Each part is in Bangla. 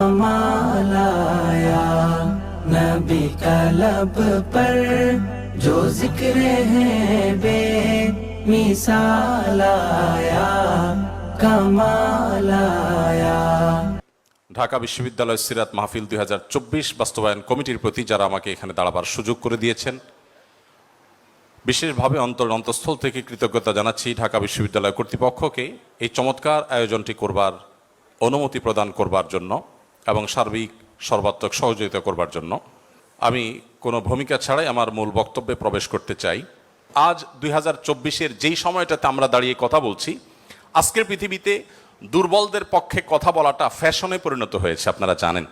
मालाया नबी का लब पर जो जिक्र है बे मिसालाया कमालाया। ঢাকা বিশ্ববিদ্যালয় সিরাত মাহফিল 2024 বাস্তবায়ন কমিটির প্রতি যারা আমাকে এখানে দাঁড়াবার সুযোগ করে দিয়েছেন, বিশেষভাবে অন্তঃস্থল থেকে কৃতজ্ঞতা জানাচ্ছি ঢাকা বিশ্ববিদ্যালয় কর্তৃপক্ষকে এই চমৎকার আয়োজনটি করবার অনুমতি প্রদান করবার জন্য এবং সার্বিক সর্বাত্মক সহযোগিতা করবার জন্য। আমি কোনো ভূমিকা ছাড়াই আমার মূল বক্তব্যে প্রবেশ করতে চাই। আজ 2024-এর যেই সময়টাতে আমরা দাঁড়িয়ে কথা বলছি, আজকের পৃথিবীতে দুর্বলদের পক্ষে কথা বলাটা ফ্যাশনে পরিণত হয়েছে। আপনারা জানেন,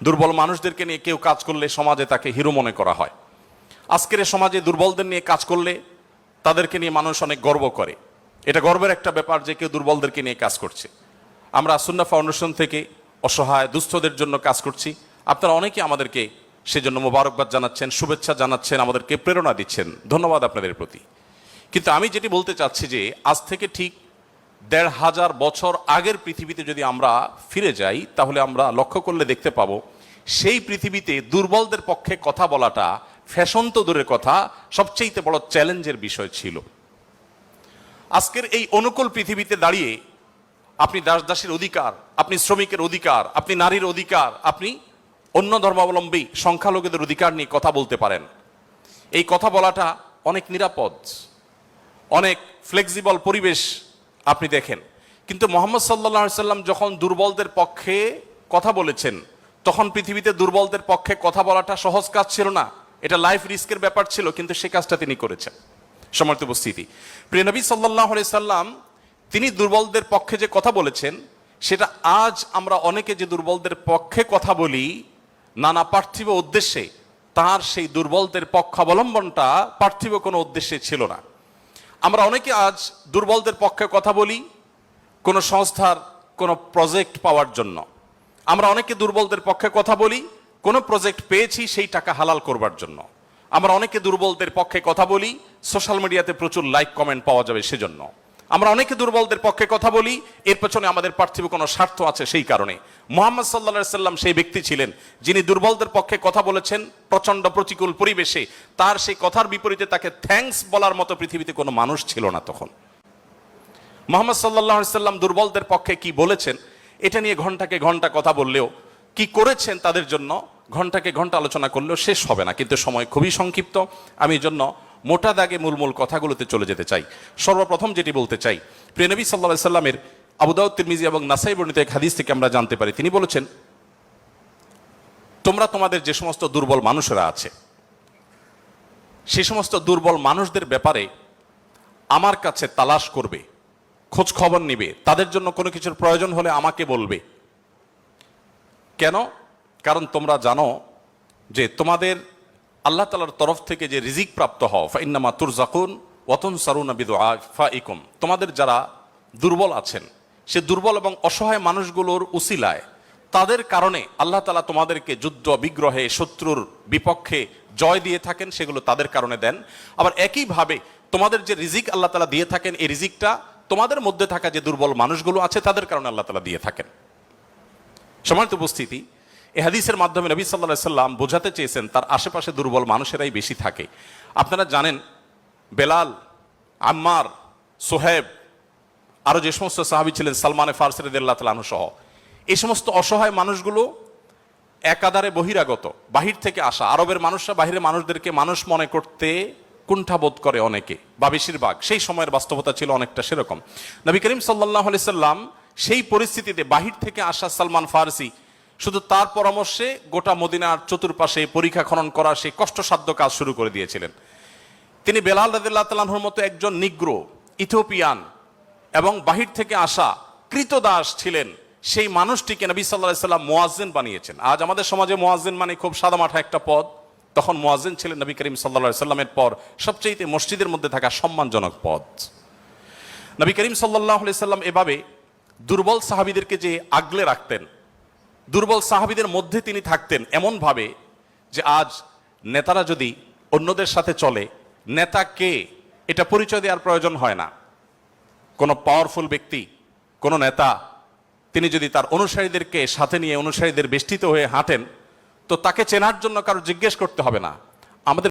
দুর্বল মানুষদেরকে নিয়ে কেউ কাজ করলে সমাজে তাকে হিরো মনে করা হয়। আজকের সমাজে দুর্বলদের নিয়ে কাজ করলে তাদেরকে নিয়ে মানুষ অনেক গর্ব করে। এটা গর্বের একটা ব্যাপার যে কেউ দুর্বলদেরকে নিয়ে কাজ করছে। আমরা সুন্নাহ ফাউন্ডেশন থেকে অসহায় দুস্থদের জন্য কাজ করছি। আপনারা অনেকে আমাদেরকে সেজন্য মোবারকবাদ জানাচ্ছেন, শুভেচ্ছা জানাচ্ছেন, আমাদেরকে প্রেরণা দিচ্ছেন। ধন্যবাদ আপনাদের প্রতি। কিন্তু আমি যেটি বলতে চাচ্ছি যে আজ থেকে ঠিক ১৫০০ বছর আগের পৃথিবীতে যদি আমরা ফিরে যাই, তাহলে আমরা লক্ষ্য করলে দেখতে পাবো সেই পৃথিবীতে দুর্বলদের পক্ষে কথা বলাটা ফ্যাশন তো দূরের কথা, সবচেয়ে বড় চ্যালেঞ্জের বিষয় ছিল। আজকের এই অনুকূল পৃথিবীতে দাঁড়িয়ে আপনি দাসদাসীর অধিকার, আপনি শ্রমিকের অধিকার, আপনি নারীর অধিকার, আপনি অন্য ধর্মাবলম্বী সংখ্যালঘুদের অধিকার নিয়ে কথা বলতে পারেন। এই কথা বলাটা অনেক নিরাপদ, অনেক ফ্লেক্সিবল পরিবেশ আপনি দেখেন। কিন্তু মুহাম্মদ সাল্লাল্লাহু আলাইহি সাল্লাম যখন দুর্বলদের পক্ষে কথা বলেছেন, তখন পৃথিবীতে দুর্বলদের পক্ষে কথা বলাটা সহজ কাজ ছিল না। এটা লাইফ রিস্কের ব্যাপার ছিল, কিন্তু সে কাজটা তিনি করেছেন। সম্মানিত উপস্থিতি, প্রিয় নবী সাল্লাল্লাহু আলাইহি সাল্লাম তিনি দুর্বলদের পক্ষে যে কথা বলেছেন, সেটা আজ আমরা অনেকে যে দুর্বলদের পক্ষে কথা বলি নানা পার্থিব উদ্দেশ্যে, তার সেই দুর্বলদের পক্ষাবলম্বনটা পার্থিব কোনো উদ্দেশ্যে ছিল না। আমরা অনেকে আজ দুর্বলদের পক্ষে কথা বলি কোনো সংস্থার কোনো প্রজেক্ট পাওয়ার জন্য। আমরা অনেকে দুর্বলদের পক্ষে কথা বলি কোনো প্রজেক্ট পেয়েছি সেই টাকা হালাল করবার জন্য। আমরা অনেকে দুর্বলদের পক্ষে কথা বলি সোশ্যাল মিডিয়াতে প্রচুর লাইক কমেন্ট পাওয়া যাবে সেজন্য। আমরা অনেকে দুর্বলদের পক্ষে কথা বলি এর পেছনে আমাদের পার্থিব কোনো স্বার্থ আছে সেই কারণে। মুহাম্মদ সাল্লাল্লাহু আলাইহি সাল্লাম সেই ব্যক্তি ছিলেন যিনি দুর্বলদের পক্ষে কথা বলেছেন প্রচন্ড প্রতিকূল পরিবেশে। তার সেই কথার বিপরীতে তাকে থ্যাঙ্কস বলার মতো পৃথিবীতে কোনো মানুষ ছিল না তখন। মুহাম্মদ সাল্লাল্লাহু আলাইহি সাল্লাম দুর্বলদের পক্ষে কি বলেছেন এটা নিয়ে ঘন্টাকে ঘন্টা কথা বললেও, কি করেছেন তাদের জন্য ঘন্টাকে ঘন্টা আলোচনা করলেও শেষ হবে না। কিন্তু সময় খুবই সংক্ষিপ্ত, আমি এই জন্য মোটা দাগে মূল কথাগুলোতে চলে যেতে চাই। সর্বপ্রথম যেটি বলতে চাই, প্রিয় নবী সাল্লাল্লাহু আলাইহি সাল্লামের আবু দাউদ, তিরমিজি এবং নাসাই বর্ণিত এক হাদিস থেকে আমরা জানতে পারি, তিনি বলেছেন, তোমরা তোমাদের যে সমস্ত দুর্বল মানুষেরা আছে সে সমস্ত দুর্বল মানুষদের ব্যাপারে আমার কাছে তালাশ করবে, খোঁজ খবর নিবে, তাদের জন্য কোনো কিছুর প্রয়োজন হলে আমাকে বলবে। কেন? কারণ তোমরা জানো যে তোমাদের আল্লাহ তাআলার তরফ থেকে যে রিজিক প্রাপ্ত হও, ফাইন্নামা তুরজাকুন ওয়া তুনসারুনা বিদুআফাইকুম, তোমাদের যারা দুর্বল আছেন সে দুর্বল এবং অসহায় মানুষগুলোর উসিলায়, তাদের কারণে আল্লাহ তাআলা তোমাদেরকে যুদ্ধ বিগ্রহে শত্রুর বিপক্ষে জয় দিয়ে থাকেন, সেগুলো তাদের কারণে দেন। আবার একইভাবে তোমাদের যে রিজিক আল্লাহ তাআলা দিয়ে থাকেন, এই রিজিকটা তোমাদের মধ্যে থাকা যে দুর্বল মানুষগুলো আছে তাদের কারণে আল্লাহ তাআলা দিয়ে থাকেন। সম্মানিত উপস্থিতি, এই হাদিসের মাধ্যমে নবী সাল্লাল্লাহু আলাইহি সাল্লাম বোঝাতে চেয়েছেন তার আশেপাশে দুর্বল মানুষেরাই বেশি থাকে। আপনারা জানেন বেলাল, আম্মার, সোহেব, আরো যে সমস্ত সাহাবী ছিলেন, সালমান ফারসি রাদিয়াল্লাহু তাআলা আনহু সহ, এই সমস্ত অসহায় মানুষগুলো একাধারে বহিরাগত, বাহির থেকে আসা। আরবের মানুষরা বাহিরের মানুষদেরকে মানুষ মনে করতে কুণ্ঠাবোধ করে অনেকে, বা বেশিরভাগ। সেই সময়ের বাস্তবতা ছিল অনেকটা সেরকম। নবী করিম সাল্লাল্লাহু আলাইহি সাল্লাম সেই পরিস্থিতিতে বাহির থেকে আসা সালমান ফারসি শুধু তার পরামর্শে গোটা মদিনার চতুর্পাশে পরীক্ষা খনন করার সেই কষ্টসাধ্য কাজ শুরু করে দিয়েছিলেন। তিনি বেলাল রাদিয়াল্লাহু তাআলা আনহুর মতো একজন নিগ্রো, ইথিওপিয়ান এবং বাহির থেকে আসা কৃতদাস ছিলেন, সেই মানুষটিকে নবী সাল্লাল্লাহু আলাইহি সাল্লাম মুয়াজ্জিন বানিয়েছেন। আজ আমাদের সমাজে মুয়াজ্জিন মানে খুব সাদামাঠা একটা পদ, তখন মুয়াজ্জিন ছিলেন নবী করিম সাল্লাল্লাহু আলাইহি সাল্লামের পর সবচেয়ে মসজিদের মধ্যে থাকা সম্মানজনক পদ। নবী করিম সাল্লাল্লাহু আলাইহি সাল্লাম এভাবে দুর্বল সাহাবীদেরকে যে আগলে রাখতেন, দুর্বল সাহাবীদের মধ্যে তিনি থাকতেন এমন ভাবে যে আজ নেতারা যদি অন্যদের সাথে চলে, নেতা কে এটা পরিচয় দেওয়ার প্রয়োজন হয় না। কোনো পাওয়ারফুল ব্যক্তি, কোনো নেতা তিনি যদি তার অনুসারীদেরকে সাথে নিয়ে অনুসারীদের বেষ্টিত হয়ে হাঁটেন, তো তাকে চেনার জন্য কারো জিজ্ঞেস করতে হবে না। আমাদের